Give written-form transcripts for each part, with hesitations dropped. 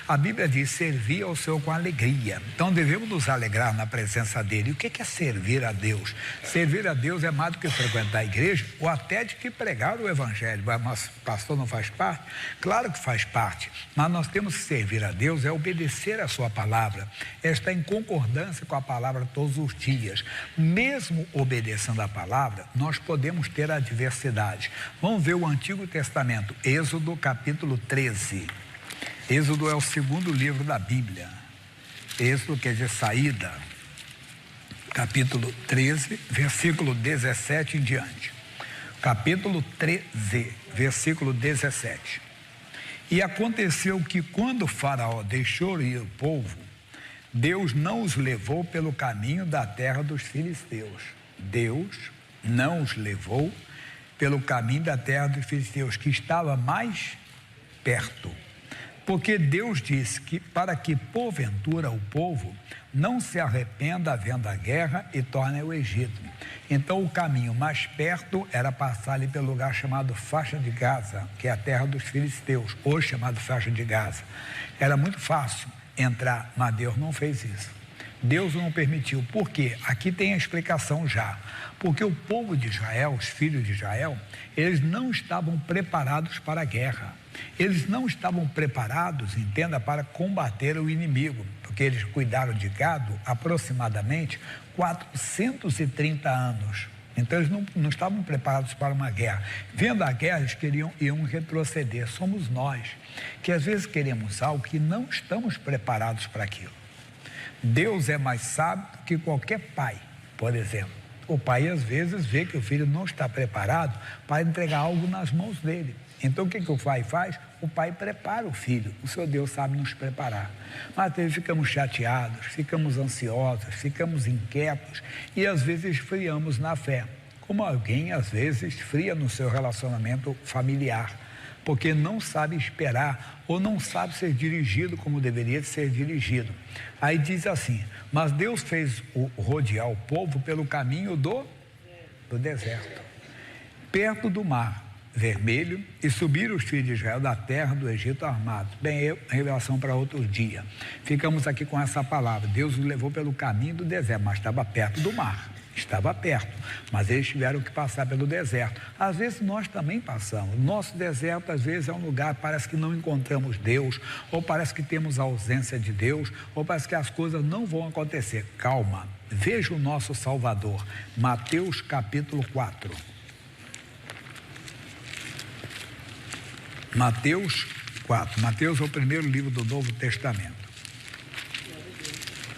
A Bíblia diz servir ao Senhor com alegria. Então devemos nos alegrar na presença dele. E o que é servir a Deus? Servir a Deus é mais do que frequentar a igreja ou até de que pregar o evangelho. Mas pastor não faz parte? Claro que faz parte. Mas nós temos que servir a Deus, é obedecer a sua palavra. É estar em concordância com a palavra todos os dias. Mesmo obedecendo a palavra, nós podemos ter adversidade. Vamos ver o Antigo Testamento, Êxodo capítulo 13. Êxodo é o segundo livro da Bíblia. Êxodo quer dizer saída. Capítulo 13, versículo 17 em diante. Capítulo 13, versículo 17. E aconteceu que quando Faraó deixou ir o povo, Deus não os levou pelo caminho da terra dos filisteus. Deus não os levou pelo caminho da terra dos filisteus, que estava mais perto. Porque Deus disse que para que porventura o povo não se arrependa havendo a guerra e torne ao Egito. Então o caminho mais perto era passar ali pelo lugar chamado Faixa de Gaza, que é a terra dos filisteus, hoje chamado Faixa de Gaza. Era muito fácil entrar, mas Deus não fez isso. Deus não permitiu. Por quê? Aqui tem a explicação já. Porque o povo de Israel, os filhos de Israel, eles não estavam preparados para a guerra. Eles não estavam preparados, entenda, para combater o inimigo, porque eles cuidaram de gado aproximadamente 430 anos. Então eles não estavam preparados para uma guerra. Vendo a guerra, eles iam retroceder. Somos nós, que às vezes queremos algo que não estamos preparados para aquilo. Deus é mais sábio que qualquer pai, por exemplo. O pai às vezes vê que o filho não está preparado para entregar algo nas mãos dele. Então o que o pai faz? O pai prepara o filho. O seu Deus sabe nos preparar. Mas às vezes ficamos chateados, ficamos ansiosos, ficamos inquietos e às vezes esfriamos na fé. Como alguém às vezes esfria no seu relacionamento familiar, porque não sabe esperar ou não sabe ser dirigido como deveria ser dirigido. Aí diz assim, mas Deus fez rodear o povo pelo caminho do deserto, perto do mar Vermelho, e subiram os filhos de Israel da terra do Egito armados. Bem, revelação para outro dia. Ficamos aqui com essa palavra. Deus os levou pelo caminho do deserto, mas estava perto do mar. Estava perto, mas eles tiveram que passar pelo deserto. Às vezes nós também passamos. Nosso deserto às vezes é um lugar, parece que não encontramos Deus, ou parece que temos a ausência de Deus, ou parece que as coisas não vão acontecer. Calma, veja o nosso Salvador. Mateus capítulo 4. Mateus 4. Mateus é o primeiro livro do Novo Testamento.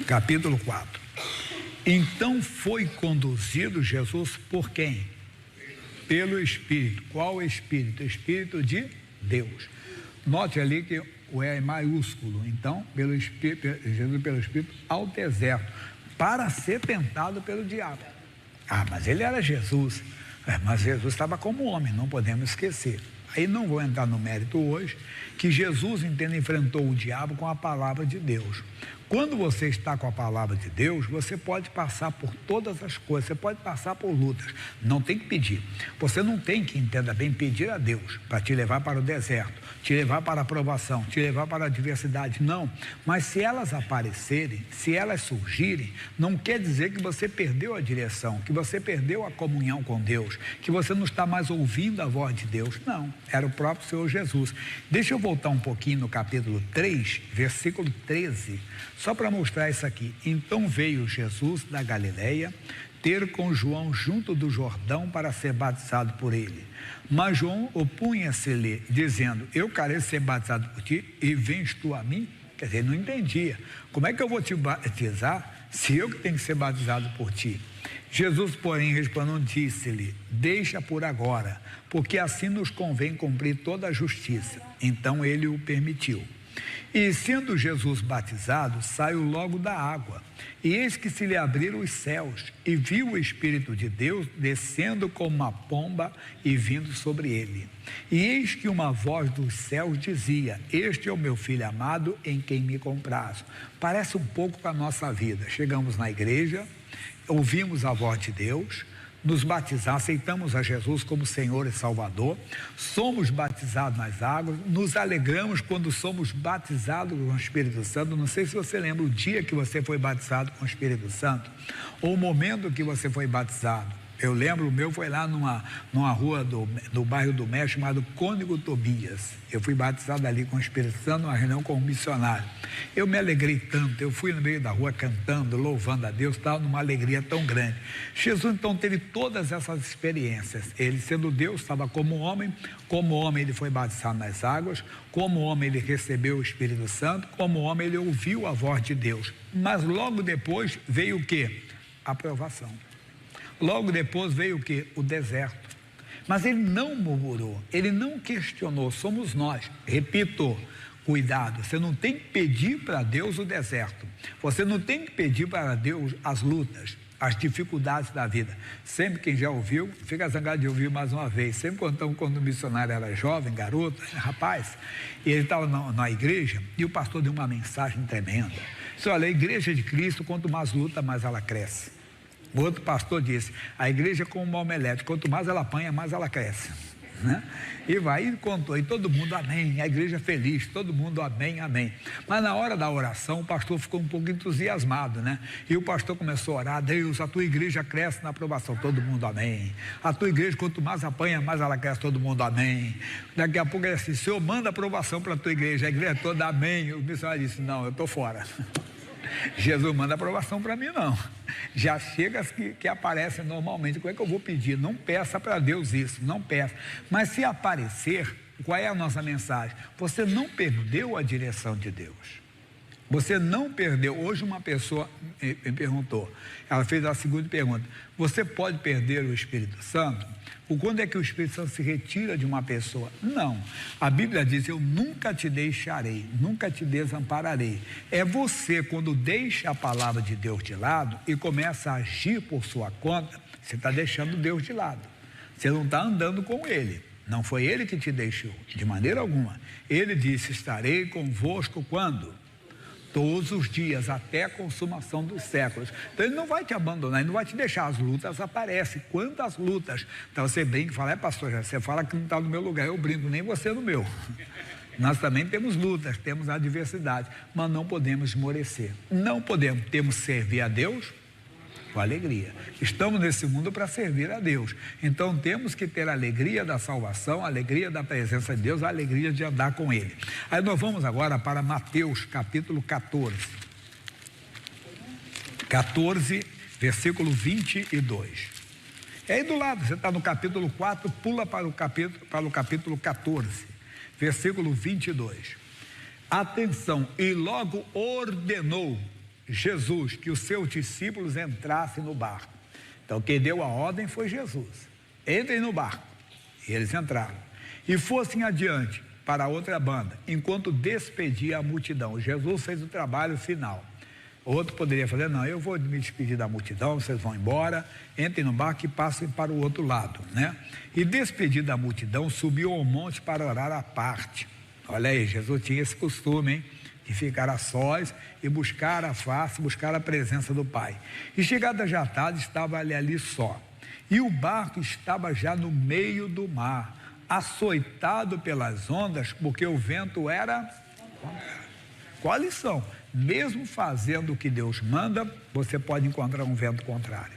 Capítulo 4. Então foi conduzido Jesus por quem? Pelo Espírito. Qual Espírito? Espírito de Deus. Note ali que o é maiúsculo. Então, Jesus pelo Espírito ao deserto, para ser tentado pelo diabo. Mas ele era Jesus. Mas Jesus estava como homem, não podemos esquecer. Aí não vou entrar no mérito hoje, que Jesus, enfrentou o diabo com a palavra de Deus. Quando você está com a palavra de Deus, você pode passar por todas as coisas, você pode passar por lutas, não tem que pedir. Você não tem que, entenda bem, pedir a Deus para te levar para o deserto, te levar para a provação, te levar para a adversidade, não. Mas se elas aparecerem, se elas surgirem, não quer dizer que você perdeu a direção, que você perdeu a comunhão com Deus, que você não está mais ouvindo a voz de Deus, não. Era o próprio Senhor Jesus. Deixa eu voltar um pouquinho no capítulo 3, versículo 13, só para mostrar isso aqui. Então veio Jesus da Galileia ter com João junto do Jordão para ser batizado por ele. Mas João opunha-se-lhe, dizendo, eu quero ser batizado por ti e vens tu a mim? Quer dizer, não entendia. Como é que eu vou te batizar se eu que tenho que ser batizado por ti? Jesus, porém, respondendo, disse-lhe, deixa por agora, porque assim nos convém cumprir toda a justiça. Então ele o permitiu. E sendo Jesus batizado, saiu logo da água. E eis que se lhe abriram os céus, e viu o Espírito de Deus descendo como uma pomba e vindo sobre ele. E eis que uma voz dos céus dizia, este é o meu filho amado, em quem me comprazo. Parece um pouco com a nossa vida. Chegamos na igreja, ouvimos a voz de Deus, nos batizar, aceitamos a Jesus como Senhor e Salvador, somos batizados nas águas, nos alegramos quando somos batizados com o Espírito Santo. Não sei se você lembra o dia que você foi batizado com o Espírito Santo, ou o momento que você foi batizado. Eu lembro, o meu foi lá numa rua do bairro do México, chamado Cônigo Tobias. Eu fui batizado ali com o Espírito Santo, numa reunião com um missionário. Eu me alegrei tanto, eu fui no meio da rua cantando, louvando a Deus, estava numa alegria tão grande. Jesus então teve todas essas experiências. Ele, sendo Deus, estava como homem ele foi batizado nas águas, como homem ele recebeu o Espírito Santo, como homem ele ouviu a voz de Deus. Mas logo depois veio o quê? A provação. Logo depois veio o quê? O deserto. Mas ele não murmurou, ele não questionou, somos nós. Repito, cuidado, você não tem que pedir para Deus o deserto, você não tem que pedir para Deus as lutas, as dificuldades da vida. Sempre quem já ouviu, fica zangado de ouvir mais uma vez. Sempre quando o missionário era jovem, garoto, rapaz, e ele estava na igreja e o pastor deu uma mensagem tremenda. Disse: olha, a igreja de Cristo, quanto mais luta, mais ela cresce. O outro pastor disse: a igreja é como uma omelete, quanto mais ela apanha, mais ela cresce, né? E vai e contou, e todo mundo amém, a igreja feliz, todo mundo amém, amém. Mas na hora da oração o pastor ficou um pouco entusiasmado, né? E o pastor começou a orar: Deus, a tua igreja cresce na aprovação, todo mundo amém. A tua igreja, quanto mais apanha, mais ela cresce, todo mundo amém. Daqui a pouco ele disse: Senhor, manda aprovação para a tua igreja, a igreja toda amém. O missionário disse: não, eu estou fora. Jesus manda aprovação para mim, não. Já chega as que aparecem normalmente. Como é que eu vou pedir? Não peça para Deus isso, não peça. Mas se aparecer, qual é a nossa mensagem? Você não perdeu a direção de Deus. Você não perdeu. Hoje uma pessoa me perguntou, ela fez a seguinte pergunta: você pode perder o Espírito Santo? Quando é que o Espírito Santo se retira de uma pessoa? Não. A Bíblia diz: eu nunca te deixarei, nunca te desampararei. É você, quando deixa a palavra de Deus de lado e começa a agir por sua conta, você está deixando Deus de lado. Você não está andando com Ele. Não foi Ele que te deixou, de maneira alguma. Ele disse: estarei convosco quando? Todos os dias, até a consumação dos séculos. Então ele não vai te abandonar, ele não vai te deixar. As lutas aparecem. Quantas lutas? Então você brinca e fala: pastor, você fala que não está no meu lugar. Eu brinco, nem você no meu. Nós também temos lutas, temos adversidade, mas não podemos esmorecer. Não podemos. Temos que servir a Deus com alegria. Estamos nesse mundo para servir a Deus. Então temos que ter a alegria da salvação, a alegria da presença de Deus, a alegria de andar com Ele. Aí nós vamos agora para Mateus capítulo 14. 14, versículo 22. É aí do lado, você está no capítulo 4, pula para o capítulo 14, versículo 22. Atenção, e logo ordenou Jesus que os seus discípulos entrassem no barco. Então quem deu a ordem foi Jesus: entrem no barco. E eles entraram e fossem adiante para a outra banda, enquanto despedia a multidão. Jesus fez o trabalho final. Outro poderia fazer: não, eu vou me despedir da multidão, vocês vão embora, entrem no barco e passem para o outro lado, né? E despedido da multidão, subiu ao monte para orar à parte. Olha aí, Jesus tinha esse costume, hein? De ficar a sós e buscar a face, buscar a presença do Pai. E chegada já tarde, estava ali só. E o barco estava já no meio do mar, açoitado pelas ondas, porque o vento era... Qual a lição? Mesmo fazendo o que Deus manda, você pode encontrar um vento contrário.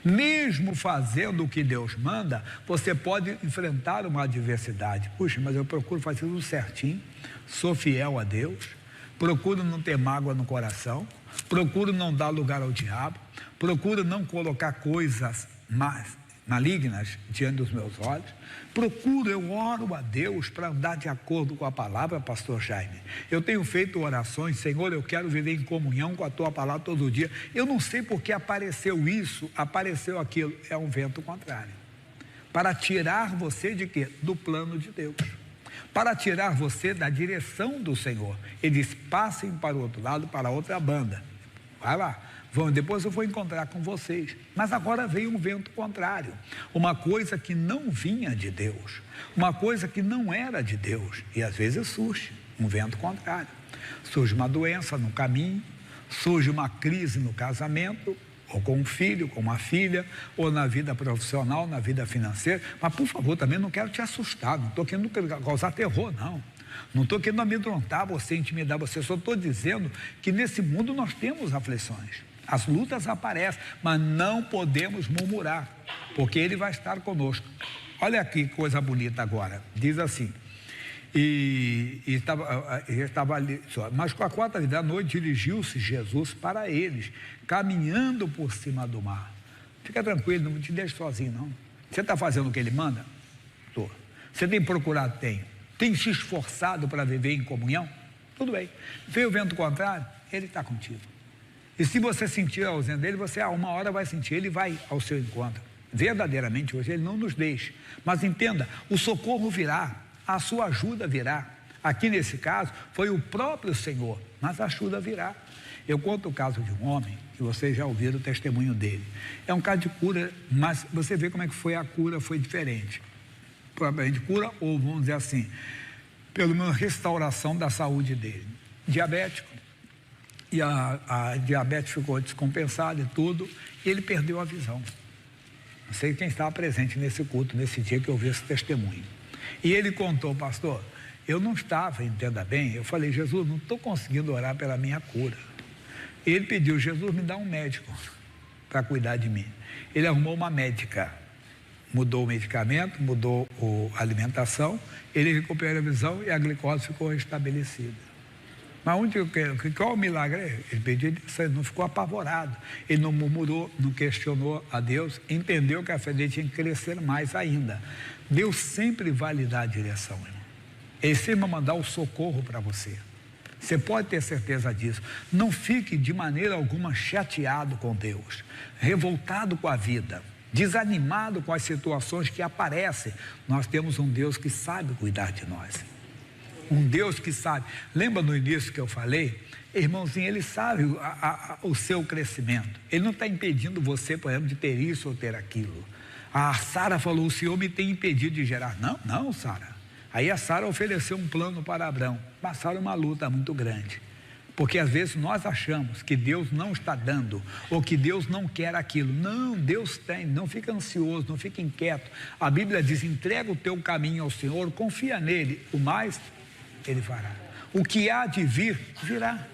Mesmo fazendo o que Deus manda, você pode enfrentar uma adversidade. Puxa, mas eu procuro fazer tudo certinho, sou fiel a Deus, procuro não ter mágoa no coração, procuro não dar lugar ao diabo, procuro não colocar coisas malignas diante dos meus olhos, eu oro a Deus para andar de acordo com a palavra, pastor Jaime. Eu tenho feito orações: Senhor, eu quero viver em comunhão com a tua palavra todo dia. Eu não sei porque apareceu isso, apareceu aquilo. É um vento contrário, para tirar você de quê? Do plano de Deus, para tirar você da direção do Senhor. Ele diz: passem para o outro lado, para a outra banda. Vai lá, vão, depois eu vou encontrar com vocês. Mas agora veio um vento contrário, uma coisa que não vinha de Deus, uma coisa que não era de Deus. E às vezes surge um vento contrário, surge uma doença no caminho, surge uma crise no casamento, ou com um filho, com uma filha, ou na vida profissional, na vida financeira. Mas, por favor, também não quero te assustar, não estou querendo causar terror, não. Não estou querendo amedrontar você, intimidar você, só estou dizendo que nesse mundo nós temos aflições. As lutas aparecem, mas não podemos murmurar, porque Ele vai estar conosco. Olha aqui que coisa bonita agora, diz assim, estava ali, mas com a 4h da noite dirigiu-se Jesus para eles, caminhando por cima do mar. Fica tranquilo, não te deixe sozinho, não. Você está fazendo o que Ele manda? Estou. Você tem procurado? Tem se esforçado para viver em comunhão? Tudo bem. Veio o vento contrário? Ele está contigo. E se você sentir a ausência dele, você a uma hora vai sentir, ele vai ao seu encontro. Verdadeiramente hoje ele não nos deixa. Mas entenda, o socorro virá, a sua ajuda virá. Aqui nesse caso foi o próprio Senhor, mas a ajuda virá. Eu conto o caso de um homem, que vocês já ouviram o testemunho dele. É um caso de cura, mas você vê como é que foi a cura, foi diferente. Provavelmente cura, ou vamos dizer assim, pelo menos restauração da saúde dele. Diabético, e a diabetes ficou descompensada e tudo, e ele perdeu a visão. Não sei quem estava presente nesse culto, nesse dia que eu vi esse testemunho. E ele contou, pastor, eu não estava, entenda bem, eu falei, Jesus, não estou conseguindo orar pela minha cura. E ele pediu, Jesus, me dá um médico para cuidar de mim. Ele arrumou uma médica. Mudou o medicamento, mudou a alimentação, ele recuperou a visão e a glicose ficou restabelecida. Mas qual o milagre? Ele pediu, ele não ficou apavorado, ele não murmurou, não questionou a Deus, entendeu que a fé dele tinha que crescer mais ainda. Deus sempre vai lhe dar a direção, irmão. Ele sempre vai mandar o socorro para você. Você pode ter certeza disso. Não fique de maneira alguma chateado com Deus, revoltado com a vida, desanimado com as situações que aparecem. Nós temos um Deus que sabe cuidar de nós. Um Deus que sabe. Lembra no início que eu falei? Irmãozinho, Ele sabe o seu crescimento. Ele não está impedindo você, por exemplo, de ter isso ou ter aquilo. A Sara falou, o Senhor me tem impedido de gerar. Não, Sara. Aí a Sara ofereceu um plano para Abraão. Passaram uma luta muito grande. Porque às vezes nós achamos que Deus não está dando, ou que Deus não quer aquilo. Não, Deus tem, não fica ansioso, não fica inquieto. A Bíblia diz, entrega o teu caminho ao Senhor, confia nele, o mais Ele fará. O que há de vir, virá.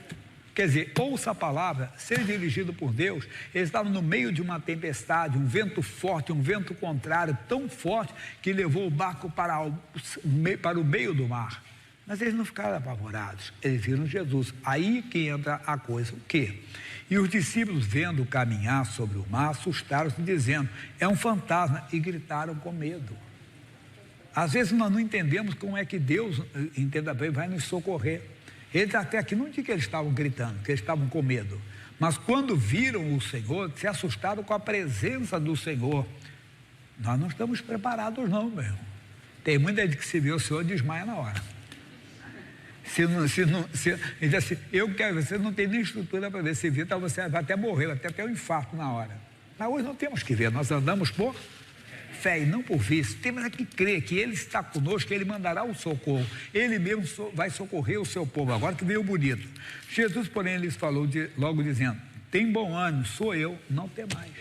Quer dizer, ouça a palavra, ser dirigido por Deus. Eles estavam no meio de uma tempestade, um vento forte, um vento contrário, tão forte, que levou o barco para o meio do mar. Mas eles não ficaram apavorados, eles viram Jesus. Aí que entra a coisa, o quê? E os discípulos, vendo caminhar sobre o mar, assustaram-se, dizendo, é um fantasma, e gritaram com medo. Às vezes nós não entendemos como é que Deus, entenda bem, vai nos socorrer. Eles até aqui não diz que eles estavam gritando, que eles estavam com medo. Mas quando viram o Senhor, se assustaram com a presença do Senhor. Nós não estamos preparados não, meu irmão. Tem muita gente que se vê o Senhor desmaia na hora. Ele diz assim, eu quero, você não tem nem estrutura para ver, se vir, então você vai até morrer, até ter um infarto na hora. Mas hoje não temos que ver, nós andamos por fé e não por vício. Temos que crer que Ele está conosco, que Ele mandará o socorro. Ele mesmo vai socorrer o seu povo. Agora que veio bonito. Jesus, porém, lhes falou logo dizendo, tem bom ânimo, sou eu, não temais.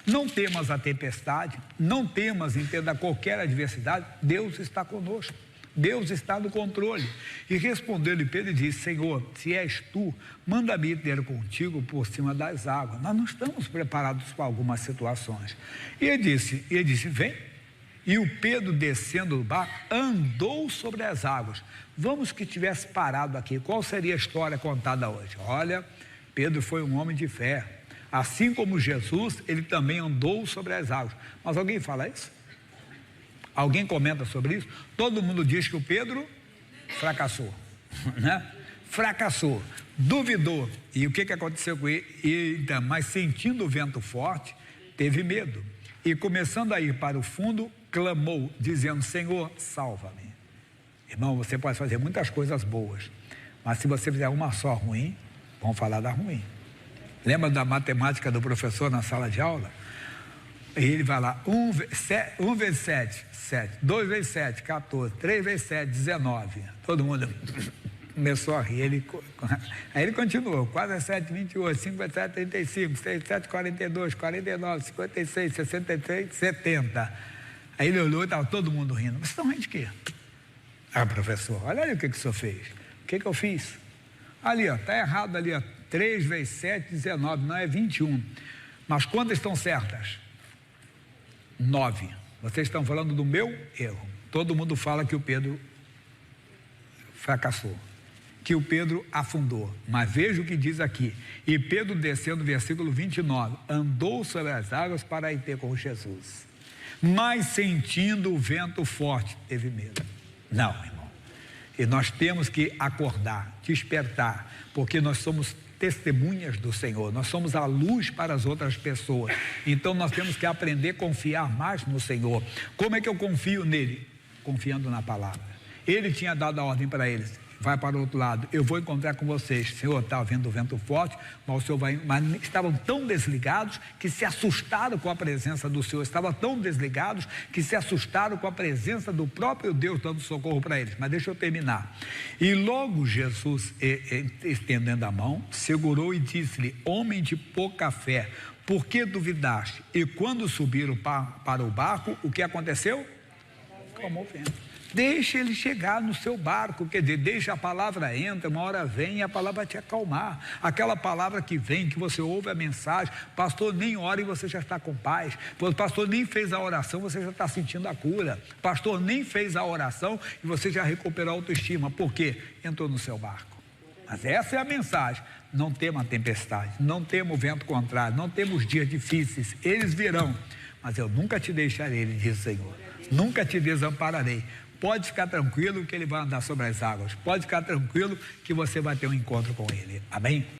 Não temas a tempestade, não temas, entenda, qualquer adversidade, Deus está conosco. Deus está no controle. E respondeu-lhe Pedro e disse, Senhor, se és tu, manda-me ter contigo por cima das águas. Nós não estamos preparados para algumas situações. E ele disse, vem. E o Pedro, descendo do barco, andou sobre as águas. Vamos que tivesse parado aqui, qual seria a história contada hoje? Olha, Pedro foi um homem de fé. Assim como Jesus, ele também andou sobre as águas. Mas alguém fala isso? Alguém comenta sobre isso? Todo mundo diz que o Pedro fracassou, né? Fracassou, duvidou. E o que aconteceu com ele? Então, mas sentindo o vento forte, teve medo. E começando a ir para o fundo, clamou, dizendo, Senhor, salva-me. Irmão, você pode fazer muitas coisas boas, mas se você fizer uma só ruim, vamos falar da ruim. Lembra da matemática do professor na sala de aula? E ele vai lá, 1 vezes 7, 7, 2 vezes 7, 14, 3 vezes 7, 19. Todo mundo, começou a rir. Aí ele continuou, 4 × 7, 28, 5 × 7, 35, 6 × 7, 42, 49, 56, 63, 70. Aí ele olhou e estava todo mundo rindo. Mas estão rindo de quê? Ah, professor, olha ali o que o senhor fez. O que eu fiz? Ali, ó, está errado ali, ó. 3 × 7, 19, não é 21. Mas quantas estão certas? 9. Vocês estão falando do meu erro. Todo mundo fala que o Pedro fracassou, que o Pedro afundou. Mas veja o que diz aqui. E Pedro, descendo, versículo 29, andou sobre as águas para ir ter com Jesus. Mas sentindo o vento forte, teve medo. Não, irmão. E nós temos que acordar, despertar, porque nós somos testemunhas do Senhor, nós somos a luz para as outras pessoas. Então nós temos que aprender a confiar mais no Senhor. Como é que eu confio nele? Confiando na palavra. Ele tinha dado a ordem para eles: vai para o outro lado, eu vou encontrar com vocês. Senhor, está havendo o vento forte, mas o Senhor vai. Mas estavam tão desligados que se assustaram com a presença do Senhor. Estavam tão desligados que se assustaram com a presença do próprio Deus dando socorro para eles. Mas deixa eu terminar. E logo Jesus, estendendo a mão, segurou e disse-lhe: homem de pouca fé, por que duvidaste? E quando subiram para o barco, o que aconteceu? Acalmou o vento. Deixa ele chegar no seu barco, quer dizer, deixa a palavra entrar, uma hora vem e a palavra vai te acalmar. Aquela palavra que vem, que você ouve a mensagem, pastor nem ora e você já está com paz, pastor nem fez a oração, você já está sentindo a cura, pastor nem fez a oração e você já recuperou a autoestima. Por quê? Entrou no seu barco. Mas essa é a mensagem: não tema a tempestade, não tema o vento contrário, não temos dias difíceis, eles virão, mas eu nunca te deixarei, ele diz o Senhor, nunca te desampararei. Pode ficar tranquilo que ele vai andar sobre as águas. Pode ficar tranquilo que você vai ter um encontro com ele. Amém?